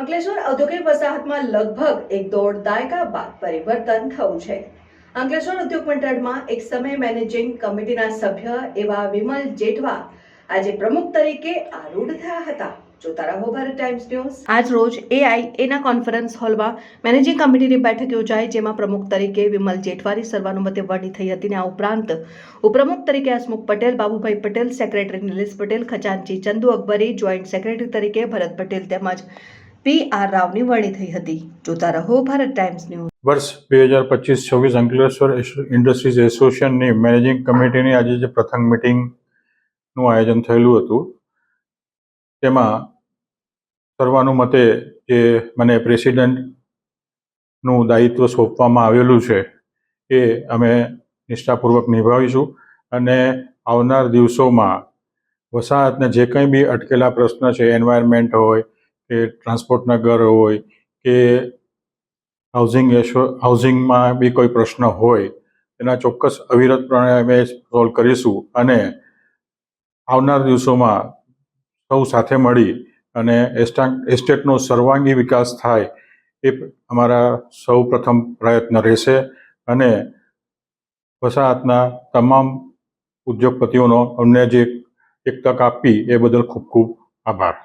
અંકલેશ્વર ઔદ્યોગિક વસાહતમાં લગભગ એક દોઢ દાયકા બાદ પરિવર્તન થયું છે. અંકલેશ્વર ઉદ્યોગ મંડળમાં એક સમય મેનેજિંગ કમિટીના સભ્ય એવા વિમલ જેઠવા આજે પ્રમુખ તરીકે આરૂઢ થયા હતા. જોતા રહો ભારત ટાઈમ્સ ન્યૂઝ. આજ રોજ એઆઈએના કોન્ફરન્સ હોલમાં મેનેજિંગ કમિટીની બેઠક યોજાઈ, જેમાં પ્રમુખ તરીકે વિમલ જેઠવાની સર્વાનુમતે વરણી થઈ હતી. આ ઉપરાંત ઉપપ્રમુખ તરીકે હસમુખ પટેલ, બાબુભાઈ પટેલ, સેક્રેટરી નિલેશ પટેલ, ખજાનચી ચંદુ અકબરી, જોઈન્ટ સેક્રેટરી તરીકે ભરત પટેલ તેમજ PR રાવની વરણી થઈ હતી. જોતા રહો ભારત ટાઈમ્સ ન્યૂઝ. વર્ષ 2025-26 અંકલેશ્વર ઇન્ડસ્ટ્રીઝ એસોસિએશનની મેનેજિંગ કમિટીની આજે જે પ્રથમ મિટિંગનું આયોજન થયેલું હતું, તેમાં સર્વાનુમતે જે મને પ્રેસિડેન્ટનું દાયિત્વ સોંપવામાં આવેલું છે એ અમે નિષ્ઠાપૂર્વક નિભાવીશું અને આવનાર દિવસોમાં વસાહતને જે કંઈ બી અટકેલા પ્રશ્ન છે, એન્વાયરમેન્ટ હોય કે ટ્રાન્સપોર્ટના ઘર હોય કે હાઉસિંગમાં બી કોઈ પ્રશ્ન હોય, એના ચોક્કસ અવિરતપણે અમે સોલ્વ કરીશું અને આવનાર દિવસોમાં સૌ સાથે મળી અને એસ્ટેટનો સર્વાંગી વિકાસ થાય એ અમારા સૌ પ્રથમ પ્રયત્ન રહેશે અને વસાહતના તમામ ઉદ્યોગપતિઓનો અમને જે એક તક આપી એ બદલ ખૂબ ખૂબ આભાર.